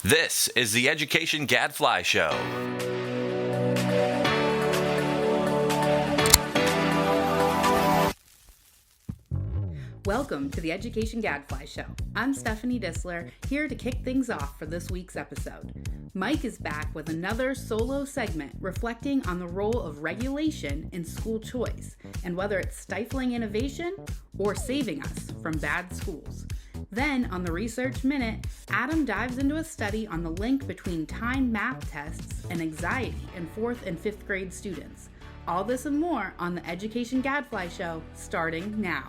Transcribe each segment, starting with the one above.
This is the Education Gadfly Show. Welcome to the Education Gadfly Show. I'm Stephanie Disler, here to kick things off for this week's episode. Mike is back with another solo segment reflecting on the role of regulation in school choice and whether it's stifling innovation or saving us from bad schools. Then, on the Research Minute, Adam dives into a study on the link between timed math tests and anxiety in 4th and 5th grade students. All this and more on the Education Gadfly Show, starting now.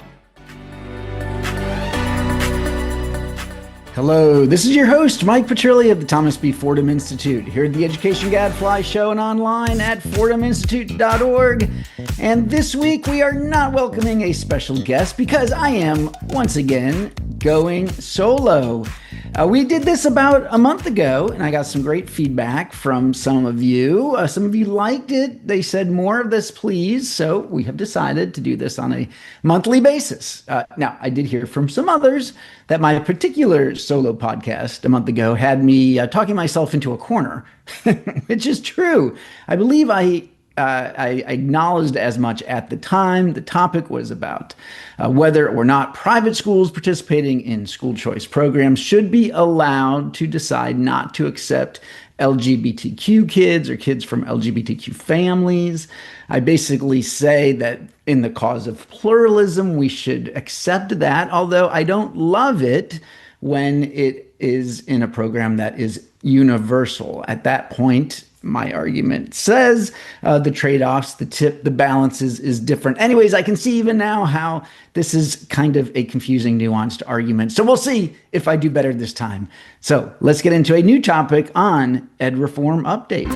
Hello, this is your host, Mike Petrilli of the Thomas B. Fordham Institute, here at the Education Gadfly Show and online at fordhaminstitute.org. And this week we are not welcoming a special guest because I am, once again, going solo. We did this about a month ago, and I got some great feedback from some of you. Some of you liked it. They said more of this, please. So we have decided to do this on a monthly basis. Now, I did hear from some others that my particular solo podcast a month ago had me talking myself into a corner, which is true. I believe I acknowledged as much at the time. The topic was about whether or not private schools participating in school choice programs should be allowed to decide not to accept LGBTQ kids or kids from LGBTQ families. I basically say that in the cause of pluralism, we should accept that, although I don't love it when it is in a program that is universal. At that point, my argument says the trade-offs, the balances is different. Anyways, I can see even now how this is kind of a confusing, nuanced argument. So we'll see if I do better this time. So let's get into a new topic on Ed Reform Update.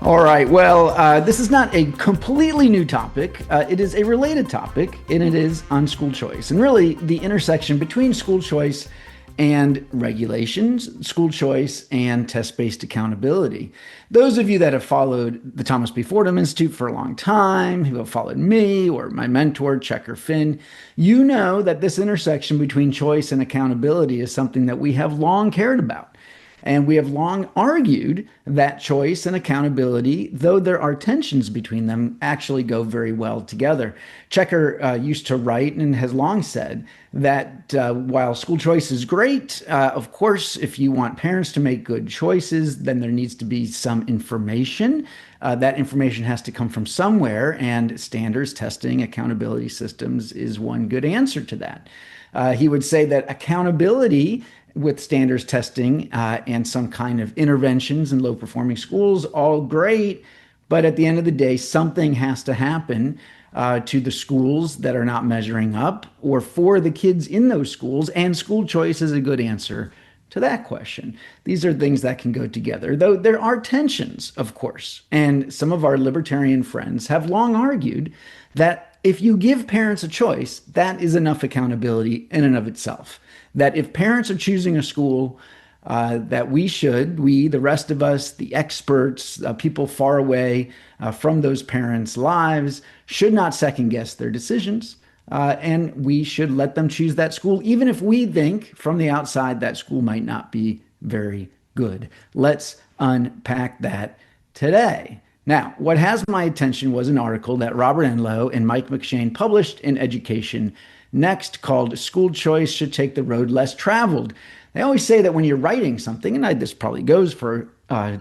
All right, well, this is not a completely new topic. It is a related topic, and it is on school choice. And really, the intersection between school choice and regulations, school choice, and test-based accountability. Those of you that have followed the Thomas B. Fordham Institute for a long time, who have followed me or my mentor, Checker Finn, you know that this intersection between choice and accountability is something that we have long cared about. And we have long argued that choice and accountability, though there are tensions between them, actually go very well together. Checker used to write and has long said that while school choice is great, of course, if you want parents to make good choices, then there needs to be some information. That information has to come from somewhere, and standards, testing, accountability systems is one good answer to that. He would say that accountability with standards testing and some kind of interventions in low-performing schools, all great, but at the end of the day, something has to happen to the schools that are not measuring up or for the kids in those schools, and school choice is a good answer to that question. These are things that can go together, though there are tensions, of course, and some of our libertarian friends have long argued that if you give parents a choice, that is enough accountability in and of itself. That if parents are choosing a school, that we, the rest of us, the experts, people far away from those parents' lives, should not second guess their decisions. And we should let them choose that school, even if we think from the outside that school might not be very good. Let's unpack that today. Now, what has my attention was an article that Robert Enlow and Mike McShane published in Education Next called School Choice Should Take the Road Less Traveled. They always say that when you're writing something, and this probably goes for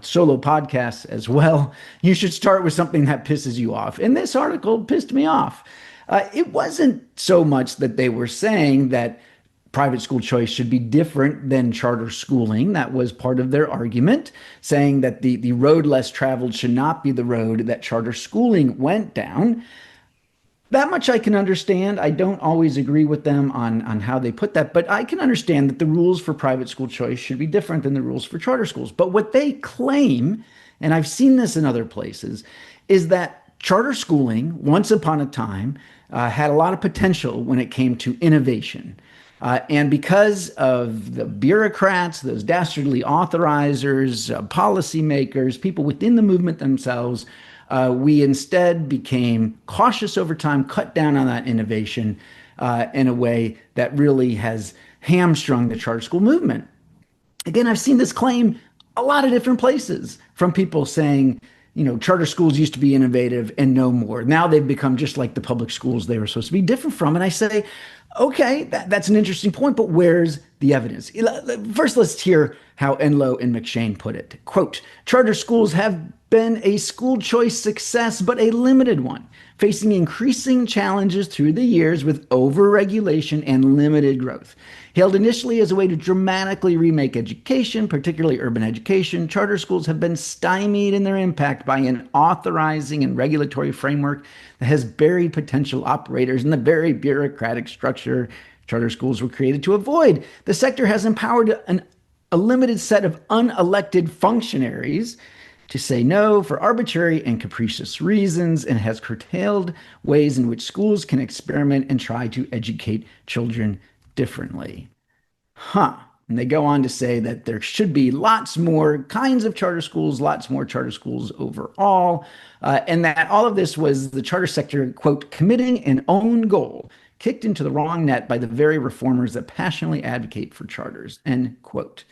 solo podcasts as well, you should start with something that pisses you off. And this article pissed me off. It wasn't so much that they were saying that private school choice should be different than charter schooling. That was part of their argument, saying that the road less traveled should not be the road that charter schooling went down. That much I can understand. I don't always agree with them on how they put that, but I can understand that the rules for private school choice should be different than the rules for charter schools. But what they claim, and I've seen this in other places, is that charter schooling, once upon a time, had a lot of potential when it came to innovation. And because of the bureaucrats, those dastardly authorizers, policymakers, people within the movement themselves, we instead became cautious over time, cut down on that innovation, in a way that really has hamstrung the charter school movement. Again, I've seen this claim a lot of different places from people saying, charter schools used to be innovative and no more. Now they've become just like the public schools they were supposed to be different from. And I say, okay, that's an interesting point, but where's the evidence? First, let's hear how Enlow and McShane put it. Quote, charter schools have been a school choice success, but a limited one, facing increasing challenges through the years with overregulation and limited growth. Hailed initially as a way to dramatically remake education, particularly urban education, charter schools have been stymied in their impact by an authorizing and regulatory framework that has buried potential operators in the very bureaucratic structure charter schools were created to avoid. The sector has empowered a limited set of unelected functionaries to say no for arbitrary and capricious reasons, and has curtailed ways in which schools can experiment and try to educate children differently. And they go on to say that there should be lots more kinds of charter schools, lots more charter schools overall, and that all of this was the charter sector, quote, committing an own goal, kicked into the wrong net by the very reformers that passionately advocate for charters, end quote.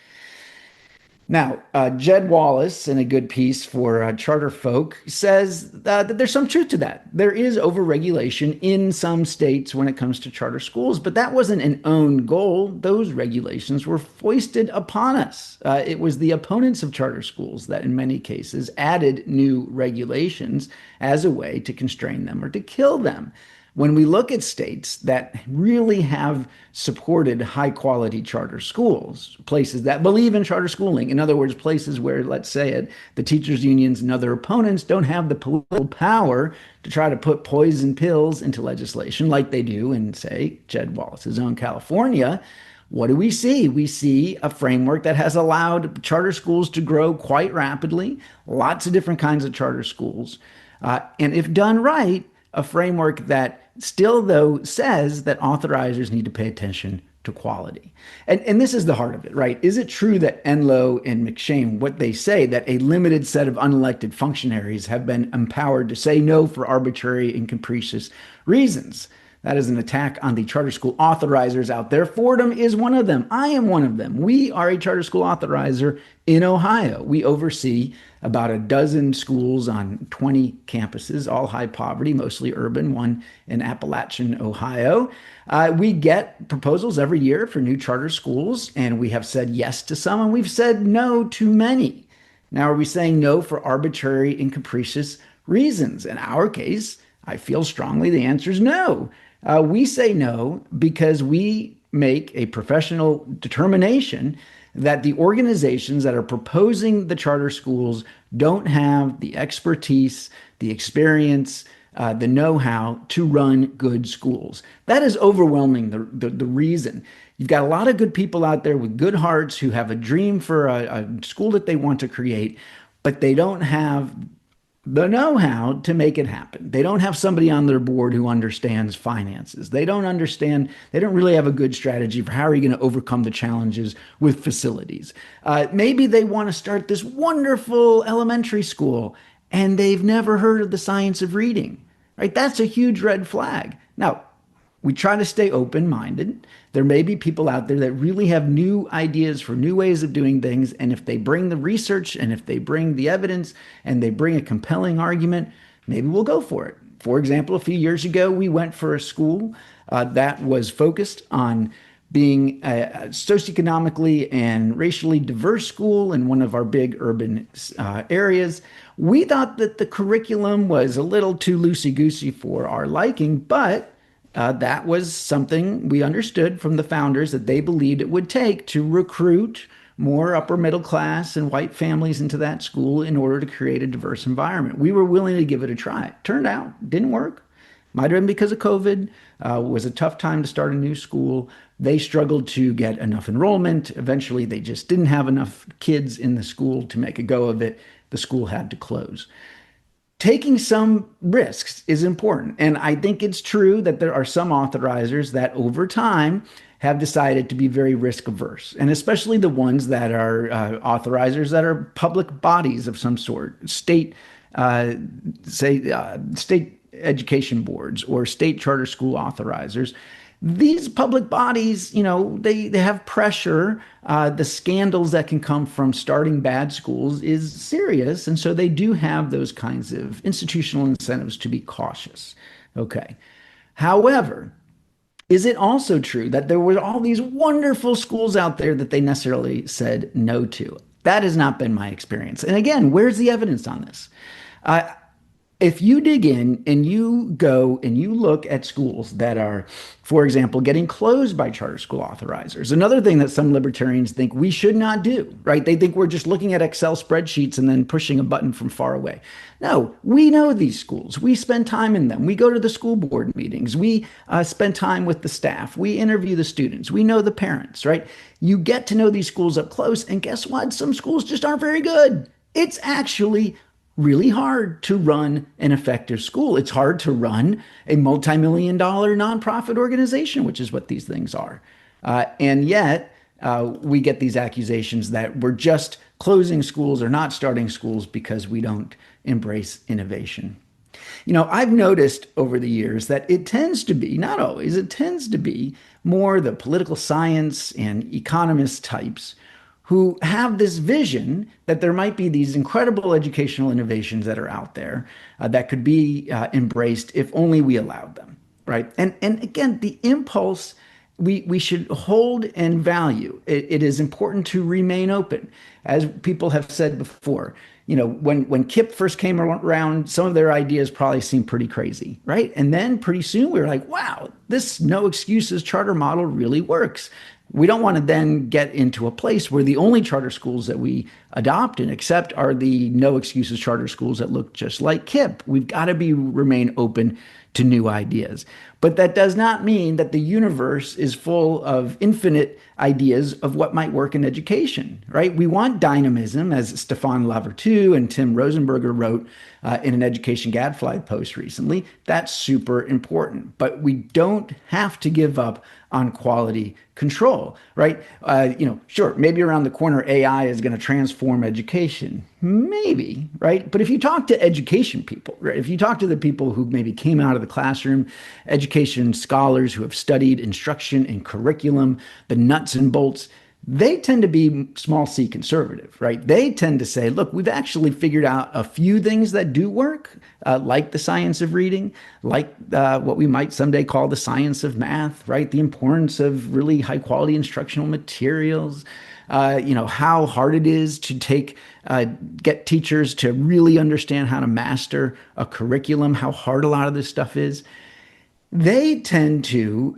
Now, Jed Wallace, in a good piece for CharterFolk, says that there's some truth to that. There is overregulation in some states when it comes to charter schools, but that wasn't an own goal. Those regulations were foisted upon us. It was the opponents of charter schools that, in many cases, added new regulations as a way to constrain them or to kill them. When we look at states that really have supported high quality charter schools, places that believe in charter schooling, in other words, places where, let's say it, the teachers' unions and other opponents don't have the political power to try to put poison pills into legislation like they do in, say, Jed Wallace's own California, what do we see? We see a framework that has allowed charter schools to grow quite rapidly, lots of different kinds of charter schools. And if done right, a framework that still, though, says that authorizers need to pay attention to quality. And this is the heart of it, right? Is it true that Enlow and McShane, what they say, that a limited set of unelected functionaries have been empowered to say no for arbitrary and capricious reasons? That is an attack on the charter school authorizers out there. Fordham is one of them. I am one of them. We are a charter school authorizer in Ohio. We oversee about a dozen schools on 20 campuses, all high poverty, mostly urban, one in Appalachian, Ohio. We get proposals every year for new charter schools, and we have said yes to some, and we've said no to many. Now, are we saying no for arbitrary and capricious reasons? In our case, I feel strongly the answer is no. We say no because we make a professional determination that the organizations that are proposing the charter schools don't have the expertise, the experience, the know-how to run good schools. That is overwhelming the reason. You've got a lot of good people out there with good hearts who have a dream for a school that they want to create, but they don't have the know-how to make it happen. They don't have somebody on their board who understands finances. They don't really have a good strategy for how are you going to overcome the challenges with facilities. Maybe they want to start this wonderful elementary school and they've never heard of the science of reading, right? That's a huge red flag. Now, we try to stay open-minded. There may be people out there that really have new ideas for new ways of doing things. And if they bring the research and if they bring the evidence and they bring a compelling argument, maybe we'll go for it. For example, a few years ago, we went for a school that was focused on being a socioeconomically and racially diverse school in one of our big urban areas. We thought that the curriculum was a little too loosey-goosey for our liking, but that was something we understood from the founders that they believed it would take to recruit more upper middle class and white families into that school in order to create a diverse environment. We were willing to give it a try. Turned out, didn't work. Might have been because of COVID. It was a tough time to start a new school. They struggled to get enough enrollment. Eventually, they just didn't have enough kids in the school to make a go of it. The school had to close. Taking some risks is important. And I think it's true that there are some authorizers that over time have decided to be very risk averse, and especially the ones that are authorizers that are public bodies of some sort, state education boards or state charter school authorizers. These public bodies, they have pressure. The scandals that can come from starting bad schools is serious. And so they do have those kinds of institutional incentives to be cautious. Okay. However, is it also true that there were all these wonderful schools out there that they necessarily said no to? That has not been my experience. And again, where's the evidence on this? If you dig in and you go and you look at schools that are, for example, getting closed by charter school authorizers, another thing that some libertarians think we should not do, right? They think we're just looking at Excel spreadsheets and then pushing a button from far away. No, we know these schools. We spend time in them. We go to the school board meetings. We spend time with the staff. We interview the students. We know the parents, right? You get to know these schools up close. And guess what? Some schools just aren't very good. It's actually really hard to run an effective school. It's hard to run a multi-million-dollar nonprofit organization, which is what these things are. And yet we get these accusations that we're just closing schools or not starting schools because we don't embrace innovation. I've noticed over the years that it tends to be, not always, it tends to be more the political science and economist types who have this vision that there might be these incredible educational innovations that are out there that could be embraced if only we allowed them, right? And again, the impulse we should hold and value. It is important to remain open. As people have said before, when KIPP first came around, some of their ideas probably seemed pretty crazy, right? And then pretty soon we were like, wow, this no excuses charter model really works. We don't want to then get into a place where the only charter schools that we adopt and accept are the no excuses charter schools that look just like KIPP. We've got to remain open to new ideas. But that does not mean that the universe is full of infinite ideas of what might work in education, right? We want dynamism, as Stéphane Lavertu and Tim Rosenberger wrote in an Education Gadfly post recently. That's super important. But we don't have to give up on quality control, right? Sure, maybe around the corner AI is going to transform education. Maybe, right? But if you talk to education people, right? If you talk to the people who maybe came out of the classroom, education scholars who have studied instruction and curriculum, the nuts and bolts, they tend to be small c conservative, right? They tend to say, look, we've actually figured out a few things that do work, like the science of reading, like what we might someday call the science of math, right? The importance of really high quality instructional materials, how hard it is to get teachers to really understand how to master a curriculum, how hard a lot of this stuff is. They tend to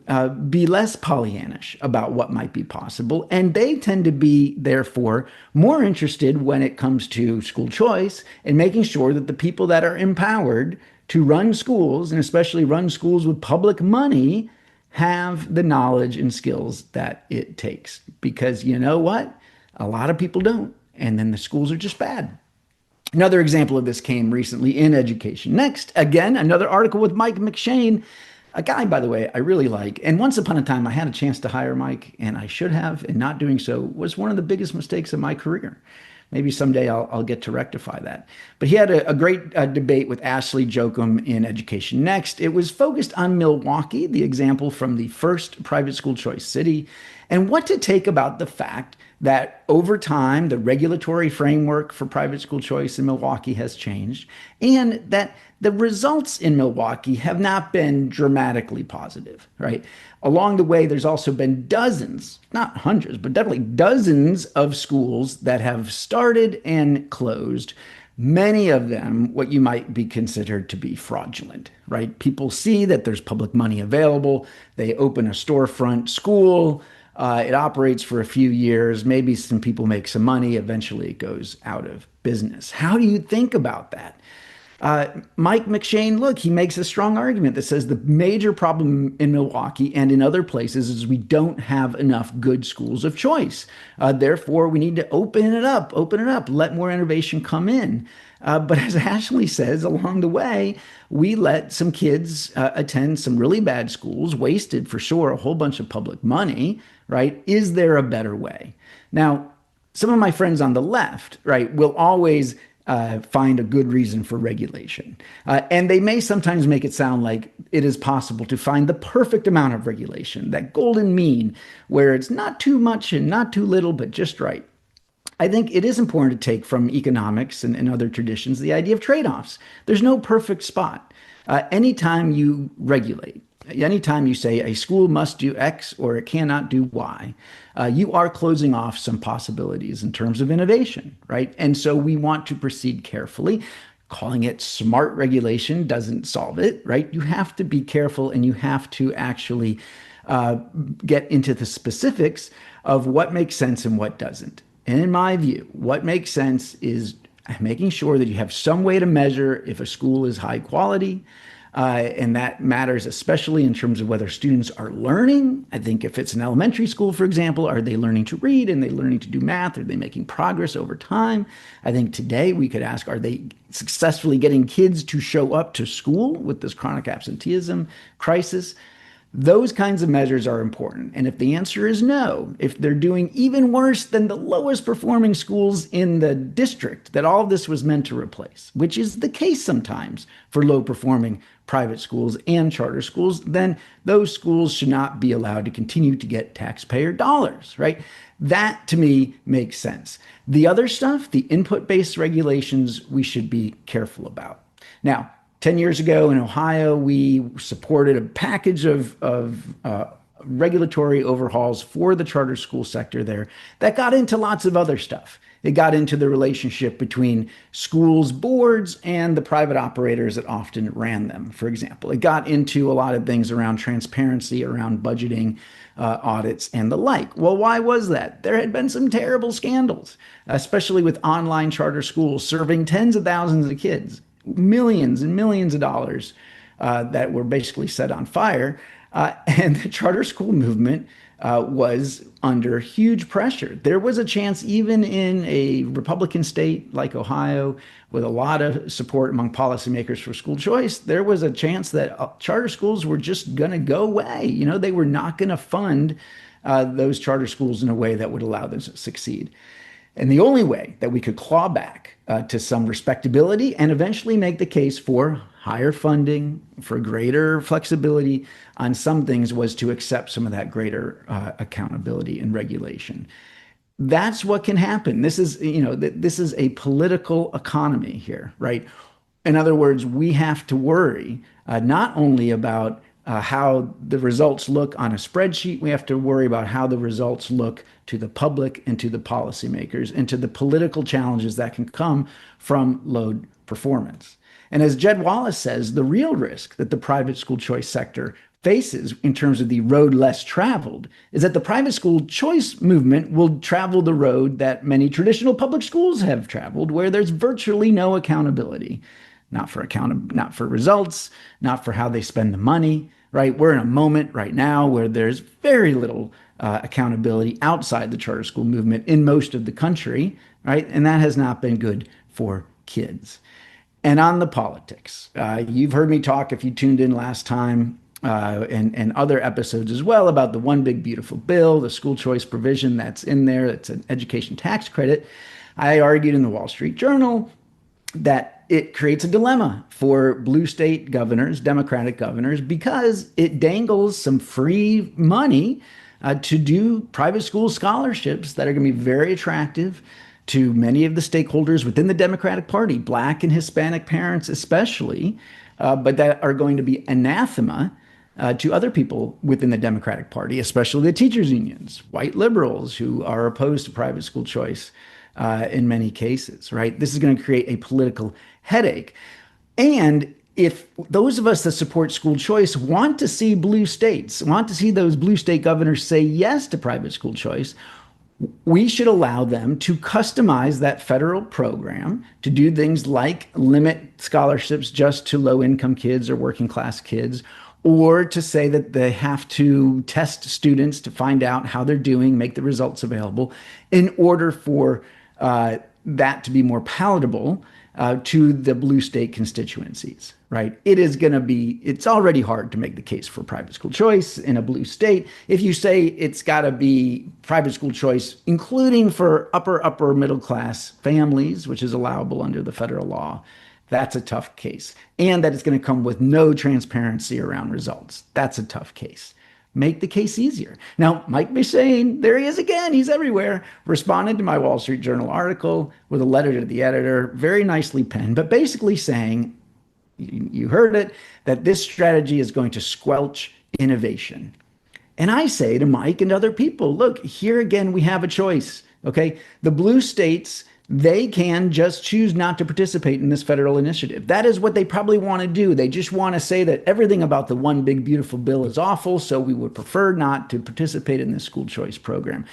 be less Pollyannish about what might be possible, and they tend to be, therefore, more interested when it comes to school choice and making sure that the people that are empowered to run schools, and especially run schools with public money, have the knowledge and skills that it takes. Because you know what? A lot of people don't, and then the schools are just bad. Another example of this came recently in Education Next. Again, another article with Mike McShane, a guy, by the way, I really like. And once upon a time, I had a chance to hire Mike, and I should have, and not doing so was one of the biggest mistakes of my career. Maybe someday I'll get to rectify that. But he had a great debate with Ashley Jochum in Education Next. It was focused on Milwaukee, the example from the first private school choice city, and what to take about the fact that over time, the regulatory framework for private school choice in Milwaukee has changed, and that the results in Milwaukee have not been dramatically positive, right? Along the way, there's also been dozens, not hundreds, but definitely dozens of schools that have started and closed, many of them what you might be considered to be fraudulent, right? People see that there's public money available. They open a storefront school. It operates for a few years. Maybe some people make some money. Eventually, it goes out of business. How do you think about that? Mike McShane, look, he makes a strong argument that says the major problem in Milwaukee and in other places is we don't have enough good schools of choice. Therefore, we need to open it up, let more innovation come in. But as Ashley says, along the way, we let some kids attend some really bad schools, wasted for sure a whole bunch of public money, right? Is there a better way? Now, some of my friends on the left, right, will always find a good reason for regulation. And they may sometimes make it sound like it is possible to find the perfect amount of regulation, that golden mean, where it's not too much and not too little, but just right. I think it is important to take from economics and other traditions the idea of trade-offs. There's no perfect spot. Anytime you regulate, anytime you say a school must do X or it cannot do Y, you are closing off some possibilities in terms of innovation, right? And so we want to proceed carefully. Calling it smart regulation doesn't solve it, right? You have to be careful and you have to actually get into the specifics of what makes sense and what doesn't. And in my view, what makes sense is making sure that you have some way to measure if a school is high quality. And that matters especially in terms of whether students are learning. I think if it's an elementary school, for example, are they learning to read? And they learning to do math? Are they making progress over time? I think today we could ask, are they successfully getting kids to show up to school with this chronic absenteeism crisis? Those kinds of measures are important. And if the answer is no, if they're doing even worse than the lowest performing schools in the district that all of this was meant to replace, which is the case sometimes for low performing private schools and charter schools, then those schools should not be allowed to continue to get taxpayer dollars, right? That to me makes sense. The other stuff, the input-based regulations, we should be careful about. Now, 10 years ago in Ohio, we supported a package of regulatory overhauls for the charter school sector there that got into lots of other stuff. It got into the relationship between schools boards and the private operators that often ran them, for example. It got into a lot of things around transparency, around budgeting, audits, and the like. Well, why was that? There had been some terrible scandals, especially with online charter schools serving tens of thousands of kids, millions and millions of dollars that were basically set on fire. And the charter school movement was under huge pressure. There was a chance, even in a Republican state like Ohio, with a lot of support among policymakers for school choice, there was a chance that charter schools were just going to go away. You know, they were not going to fund those charter schools in a way that would allow them to succeed. And the only way that we could claw back to some respectability and eventually make the case for higher funding, for greater flexibility on some things was to accept some of that greater accountability and regulation. That's what can happen. This is, this is a political economy here, right? In other words, we have to worry not only about how the results look on a spreadsheet, we have to worry about how the results look to the public and to the policymakers and to the political challenges that can come from low performance. And as Jed Wallace says, the real risk that the private school choice sector faces in terms of the road less traveled is that the private school choice movement will travel the road that many traditional public schools have traveled, where there's virtually no accountability, not for results, not for how they spend the money, right? We're in a moment right now where there's very little accountability outside the charter school movement in most of the country, right? And that has not been good for kids. And on the politics, you've heard me talk, if you tuned in last time, and other episodes as well, about the one big beautiful bill, the school choice provision that's in there. It's an education tax credit. I argued in the Wall Street Journal that it creates a dilemma for blue state governors, Democratic governors, because it dangles some free money to do private school scholarships that are going to be very attractive to many of the stakeholders within the Democratic Party, Black and Hispanic parents especially, but that are going to be anathema to other people within the Democratic Party, especially the teachers' unions, white liberals who are opposed to private school choice in many cases, right? This is going to create a political headache. And if those of us that support school choice want to see blue states, want to see those blue state governors say yes to private school choice, we should allow them to customize that federal program to do things like limit scholarships just to low-income kids or working-class kids, or to say that they have to test students to find out how they're doing, make the results available, in order for that to be more palatable to the blue state constituencies, right? It's already hard to make the case for private school choice in a blue state. If you say it's got to be private school choice, including for upper middle class families, which is allowable under the federal law, that's a tough case. And that it's going to come with no transparency around results. That's a tough case. Make the case easier. Now, Mike McShane, there he is again, he's everywhere, responded to my Wall Street Journal article with a letter to the editor, very nicely penned, but basically saying, you heard it, that this strategy is going to squelch innovation. And I say to Mike and other people, look, here again, we have a choice, okay? The blue states, they can just choose not to participate in this federal initiative. That is what they probably want to do. They just want to say that everything about the one big beautiful bill is awful, so we would prefer not to participate in this school choice program.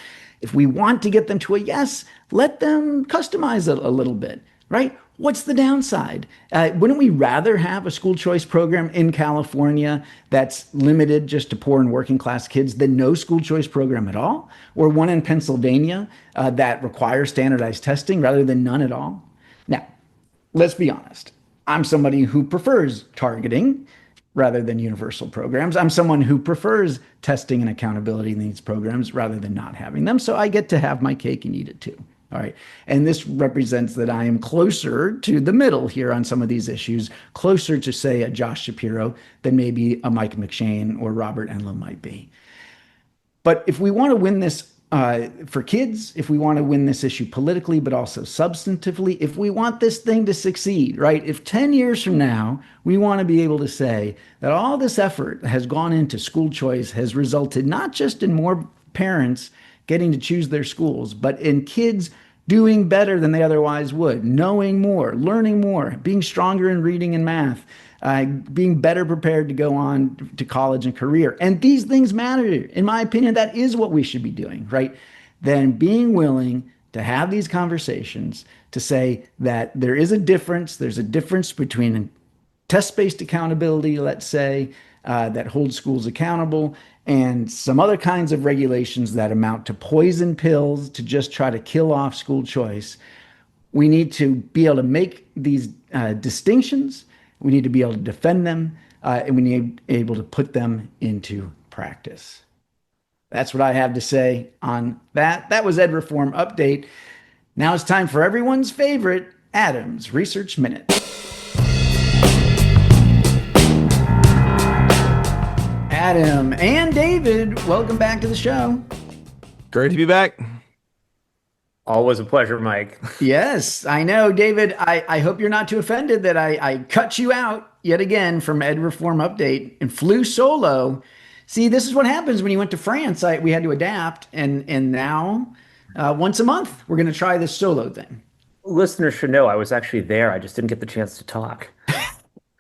If we want to get them to a yes, let them customize it a little bit, right? What's the downside? Wouldn't we rather have a school choice program in California that's limited just to poor and working class kids than no school choice program at all? Or one in Pennsylvania that requires standardized testing rather than none at all? Now, let's be honest. I'm somebody who prefers targeting rather than universal programs. I'm someone who prefers testing and accountability in these programs rather than not having them. So I get to have my cake and eat it too. All right. And this represents that I am closer to the middle here on some of these issues, closer to, say, a Josh Shapiro than maybe a Mike McShane or Robert Enlow might be. But if we want to win this for kids, if we want to win this issue politically, but also substantively, if we want this thing to succeed, right? If 10 years from now, we want to be able to say that all this effort has gone into school choice has resulted not just in more parents getting to choose their schools, but in kids doing better than they otherwise would, knowing more, learning more, being stronger in reading and math, being better prepared to go on to college and career. And these things matter. In my opinion, that is what we should be doing, right? Then being willing to have these conversations to say that there is a difference. There's a difference between test-based accountability, let's say, that holds schools accountable, and some other kinds of regulations that amount to poison pills to just try to kill off school choice. We need to be able to make these distinctions. We need to be able to defend them, and we need to be able to put them into practice. That's what I have to say on that. That was Ed Reform Update. Now it's time for everyone's favorite, Adam's Research Minute. Adam and David, welcome back to the show. Great to be back. Always a pleasure, Mike. Yes, I know, David. I hope you're not too offended that I cut you out yet again from Ed Reform Update and flew solo. See, this is what happens when you went to France. We had to adapt, and now once a month, we're going to try this solo thing. Listeners should know I was actually there. I just didn't get the chance to talk.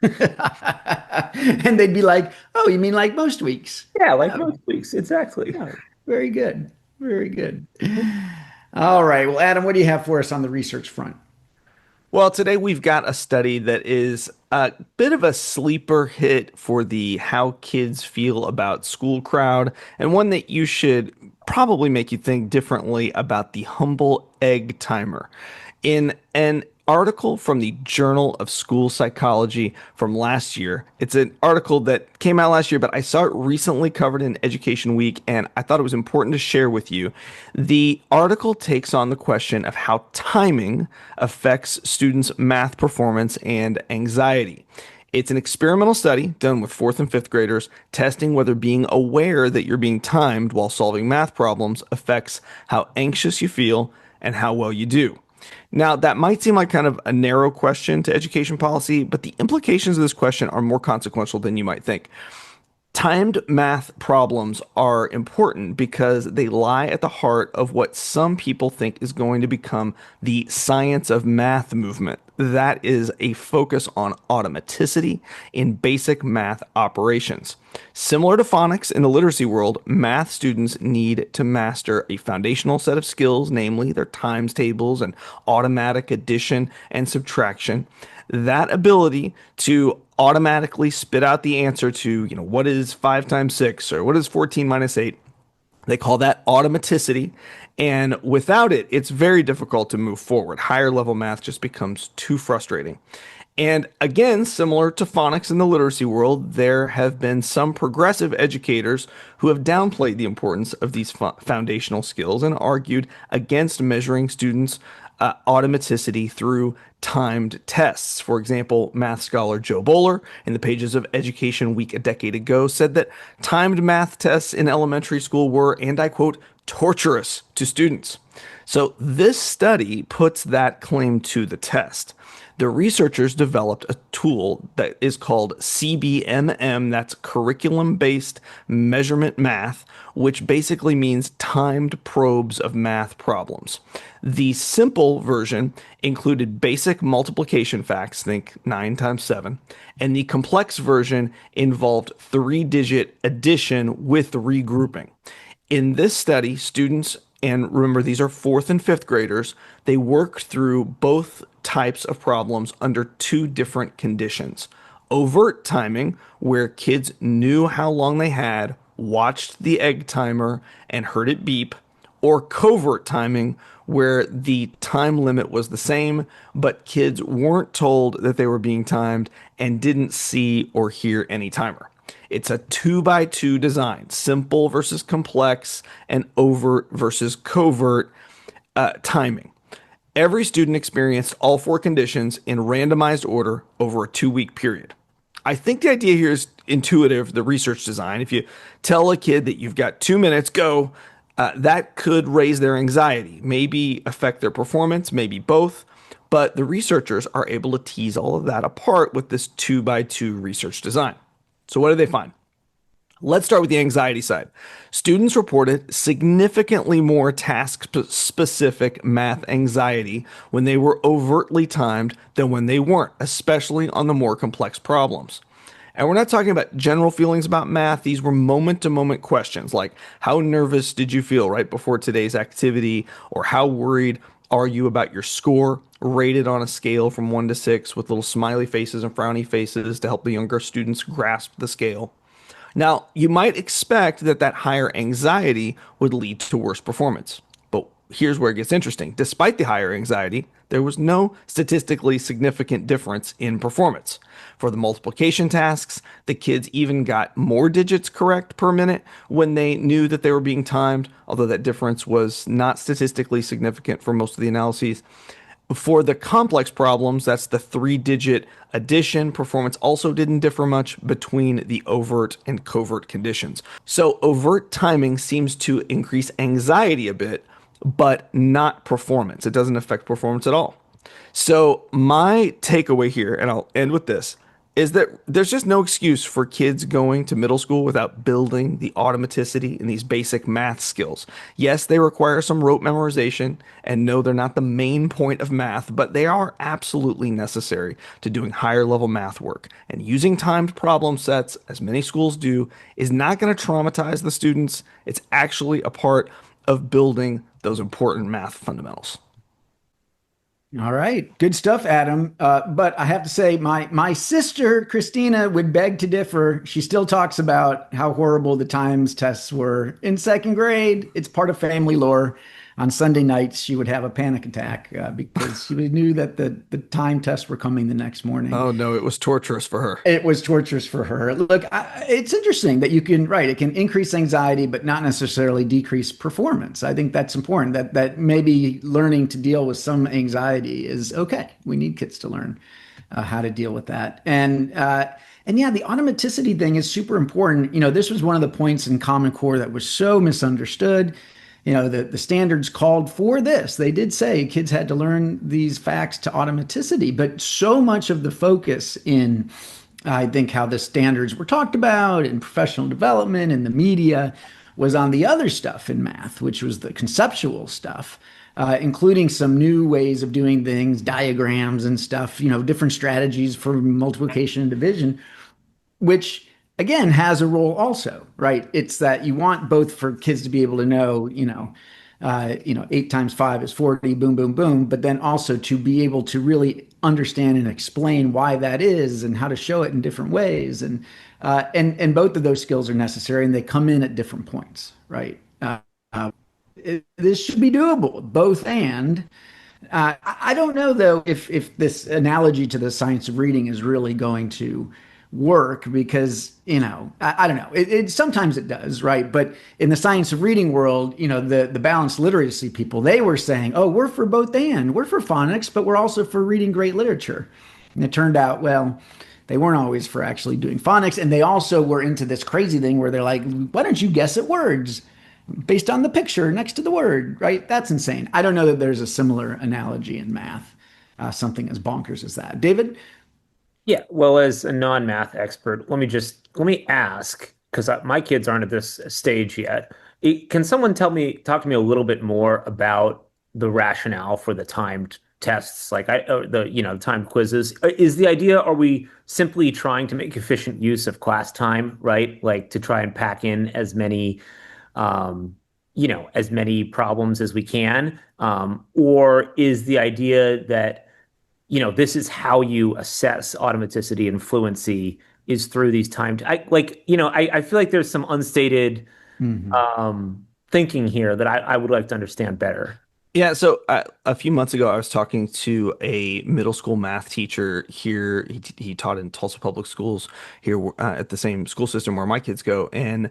And they'd be like, oh, you mean like most weeks? Yeah, like most weeks. Exactly. Oh, very good. Very good. All right. Well, Adam, what do you have for us on the research front? Well, today we've got a study that is a bit of a sleeper hit for the how kids feel about school crowd, and one that you should probably make you think differently about the humble egg timer. In an article from the Journal of School Psychology from last year. It's an article that came out last year, but I saw it recently covered in Education Week, and I thought it was important to share with you. The article takes on the question of how timing affects students' math performance and anxiety. It's an experimental study done with 4th and 5th graders, testing whether being aware that you're being timed while solving math problems affects how anxious you feel and how well you do. Now, that might seem like kind of a narrow question to education policy, but the implications of this question are more consequential than you might think. Timed math problems are important because they lie at the heart of what some people think is going to become the science of math movement. That is a focus on automaticity in basic math operations. Similar to phonics in the literacy world, math students need to master a foundational set of skills, namely their times tables and automatic addition and subtraction. That ability to automatically spit out the answer to, what is 5 times 6 or what is 14 minus 8? They call that automaticity. And without it, it's very difficult to move forward. Higher level math just becomes too frustrating. And again, similar to phonics in the literacy world, there have been some progressive educators who have downplayed the importance of these foundational skills and argued against measuring students' automaticity through timed tests. For example, math scholar Joe Bowler, in the pages of Education Week a decade ago, said that timed math tests in elementary school were, and I quote, torturous to students. So this study puts that claim to the test. The researchers developed a tool that is called CBMM, that's curriculum-based measurement math, which basically means timed probes of math problems. The simple version included basic multiplication facts, think 9 times 7, and the complex version involved 3-digit addition with regrouping. In this study, students, and remember these are 4th and 5th graders, they worked through both types of problems under 2 different conditions. Overt timing, where kids knew how long they had, watched the egg timer, and heard it beep, or covert timing, where the time limit was the same, but kids weren't told that they were being timed and didn't see or hear any timer. It's a 2x2 design, simple versus complex, and overt versus covert timing. Every student experienced all 4 conditions in randomized order over a 2-week period. I think the idea here is intuitive, the research design. If you tell a kid that you've got 2 minutes, go, that could raise their anxiety, maybe affect their performance, maybe both. But the researchers are able to tease all of that apart with this 2x2 research design. So what did they find? Let's start with the anxiety side. Students reported significantly more task-specific math anxiety when they were overtly timed than when they weren't, especially on the more complex problems. And we're not talking about general feelings about math. These were moment-to-moment questions like, how nervous did you feel right before today's activity? Or how worried are you about your score, rated on a scale from 1 to 6 with little smiley faces and frowny faces to help the younger students grasp the scale. Now, you might expect that higher anxiety would lead to worse performance. But here's where it gets interesting. Despite the higher anxiety, there was no statistically significant difference in performance. For the multiplication tasks, the kids even got more digits correct per minute when they knew that they were being timed, although that difference was not statistically significant for most of the analyses. For the complex problems, that's the 3-digit addition, performance also didn't differ much between the overt and covert conditions. So overt timing seems to increase anxiety a bit, but not performance. It doesn't affect performance at all. So my takeaway here, and I'll end with this, is that there's just no excuse for kids going to middle school without building the automaticity in these basic math skills. Yes, they require some rote memorization, and no, they're not the main point of math, but they are absolutely necessary to doing higher level math work. And using timed problem sets, as many schools do, is not going to traumatize the students. It's actually a part of building those important math fundamentals. All right. Good stuff, Adam. But I have to say, my sister, Christina, would beg to differ. She still talks about how horrible the times tests were in 2nd grade. It's part of family lore. On Sunday nights, she would have a panic attack because she knew that the time tests were coming the next morning. Oh, no, it was torturous for her. It was torturous for her. Look, it's interesting that it can increase anxiety, but not necessarily decrease performance. I think that's important, that maybe learning to deal with some anxiety is okay. We need kids to learn how to deal with that. And yeah, the automaticity thing is super important. This was one of the points in Common Core that was so misunderstood. The standards called for this. They did say kids had to learn these facts to automaticity, but so much of the focus in, I think, how the standards were talked about in professional development and the media was on the other stuff in math, which was the conceptual stuff, including some new ways of doing things, diagrams and stuff, different strategies for multiplication and division, which again has a role also, right? It's that you want both for kids to be able to know, 8 times 5 is 40, boom, boom, boom, but then also to be able to really understand and explain why that is and how to show it in different ways. And both of those skills are necessary, and they come in at different points, right? This should be doable, both and. I don't know though if this analogy to the science of reading is really going to work because I don't know sometimes it does, right? But in the science of reading world, the balanced literacy people, they were saying, oh, we're for both, and we're for phonics, but we're also for reading great literature. And it turned out, well, they weren't always for actually doing phonics, and they also were into this crazy thing where they're like, why don't you guess at words based on the picture next to the word, right? That's insane. I don't know that there's a similar analogy in math, something as bonkers as that. David? Yeah, well, as a non-math expert, let me ask, because my kids aren't at this stage yet. Can someone talk to me a little bit more about the rationale for the timed tests, like timed quizzes? Is the idea, are we simply trying to make efficient use of class time, right? Like to try and pack in as many problems as we can? Or is the idea that this is how you assess automaticity and fluency is through these timed. I feel like there's some unstated Mhm. thinking here that I would like to understand better. Yeah, so a few months ago, I was talking to a middle school math teacher here. He taught in Tulsa Public Schools here at the same school system where my kids go, and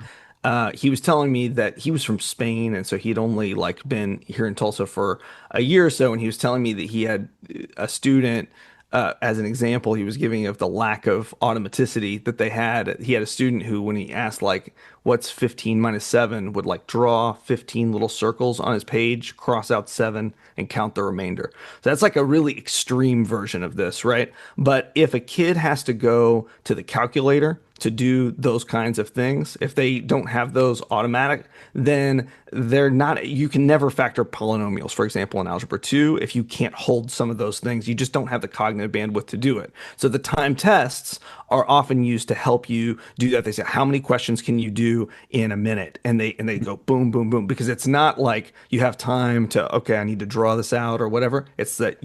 he was telling me that he was from Spain, and so he'd only like been here in Tulsa for a year or so, and he was telling me that he had a student. As an example, he was giving of the lack of automaticity that they had. He had a student who, when he asked like, "What's 15 minus 7?" would like draw 15 little circles on his page, cross out 7, and count the remainder. So that's like a really extreme version of this, right? But if a kid has to go to the calculator to do those kinds of things, if they don't have those automatic, then they're not, you can never factor polynomials, for example, in algebra 2. If you can't hold some of those things, you just don't have the cognitive bandwidth to do it. So the time tests are often used to help you do that. They say, how many questions can you do in a minute? And they go boom, boom, boom, because it's not like you have time to, okay, I need to draw this out or whatever. It's that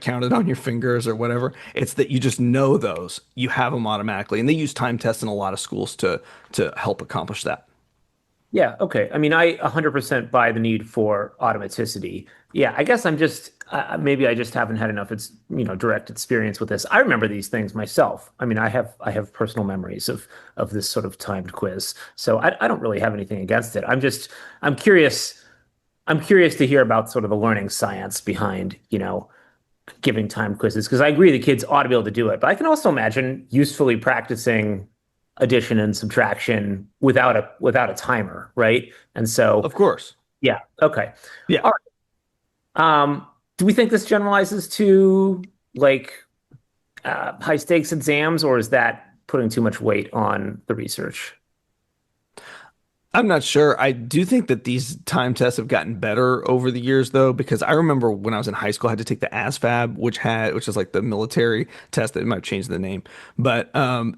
count it on your fingers or whatever. It's that you just know those. You have them automatically. And they use time tests in a lot of schools to help accomplish that. Yeah, okay. I mean, I 100% buy the need for automaticity. Yeah, I guess I'm just maybe I just haven't had enough direct experience with this. I remember these things myself. I mean, I have personal memories of this sort of timed quiz. So I don't really have anything against it. I'm curious to hear about sort of the learning science behind, giving time quizzes, because I agree the kids ought to be able to do it. But I can also imagine usefully practicing addition and subtraction without a timer, right? And so, Of course. yeah, okay. Yeah. All right. Do we think this generalizes to like high stakes exams, or is that putting too much weight on the research? I'm not sure. I do think that these time tests have gotten better over the years, though, because I remember when I was in high school, I had to take the ASVAB, which is like the military test. That might change the name, but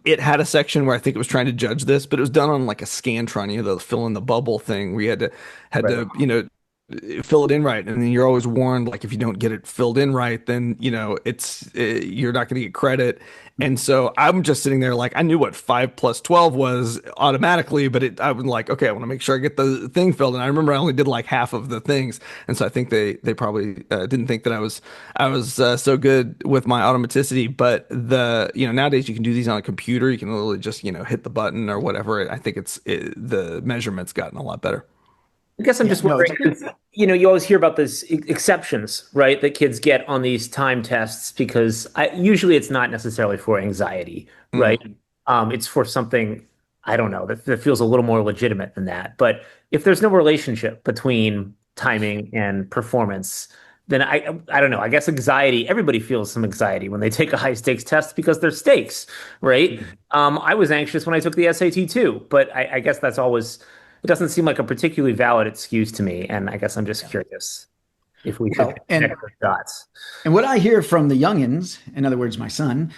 it had a section where I think it was trying to judge this, but it was done on like a Scantron, the fill in the bubble thing, where you had Right. to fill it in right, and then you're always warned, like, if you don't get it filled in right, then you're not going to get credit. And so I'm just sitting there like, I knew what 5 plus 12 was automatically, but I was like, okay, I want to make sure I get the thing filled. And I remember I only did like half of the things, and so I think they probably didn't think that I was so good with my automaticity. But nowadays you can do these on a computer. You can literally just hit the button or whatever. I think the measurement's gotten a lot better. I guess I'm Yeah, just no, wondering, 'cause, you always hear about this exceptions, right, that kids get on these time tests because usually it's not necessarily for anxiety, right? It's for something, I don't know, that feels a little more legitimate than that. But if there's no relationship between timing and performance, then I don't know. I guess anxiety, everybody feels some anxiety when they take a high stakes test because there's stakes, right? I was anxious when I took the SAT too, but I guess it doesn't seem like a particularly valid excuse to me. And I guess I'm just curious if we should Well, and connect the dots. And what I hear from the youngins, in other words, my son,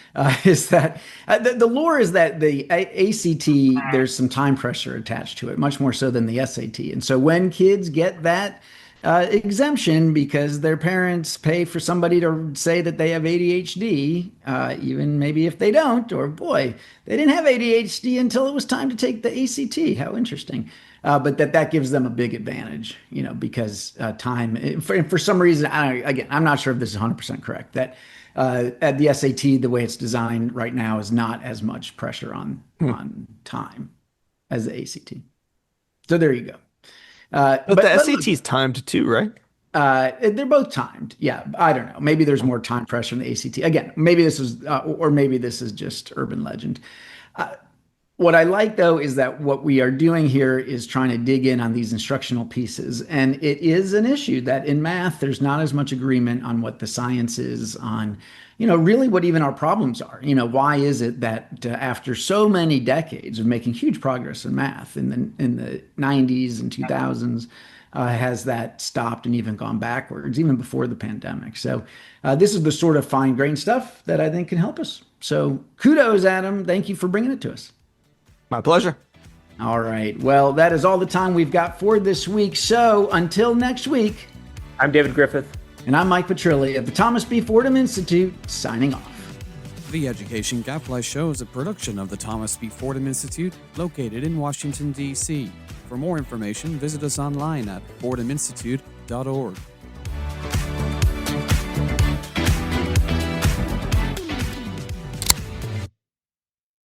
is that the lore is that the ACT, there's some time pressure attached to it, much more so than the SAT. And so when kids get that exemption because their parents pay for somebody to say that they have ADHD, even maybe if they don't, or boy, they didn't have ADHD until it was time to take the ACT. How interesting. but that gives them a big advantage, because time, for some reason, I'm not sure if this is 100% correct, that at the SAT, the way it's designed right now is not as much pressure on time as the ACT. So there you go. But the SAT is timed too, right? They're both timed. Yeah. I don't know. Maybe there's more time pressure in the ACT. Again, maybe this is, or maybe this is just urban legend. What I like, though, is that what we are doing here is trying to dig in on these instructional pieces. And it is an issue that in math, there's not as much agreement on what the science is, on, really what even our problems are. Why is it that after so many decades of making huge progress in math in the 90s and 2000s, has that stopped and even gone backwards, even before the pandemic? So this is the sort of fine-grained stuff that I think can help us. So kudos, Adam. Thank you for bringing it to us. My pleasure. All right. Well, that is all the time we've got for this week. So until next week, I'm David Griffith. And I'm Mike Petrilli of the Thomas B. Fordham Institute, signing off. The Education Gadfly Show is a production of the Thomas B. Fordham Institute, located in Washington, D.C. For more information, visit us online at fordhaminstitute.org.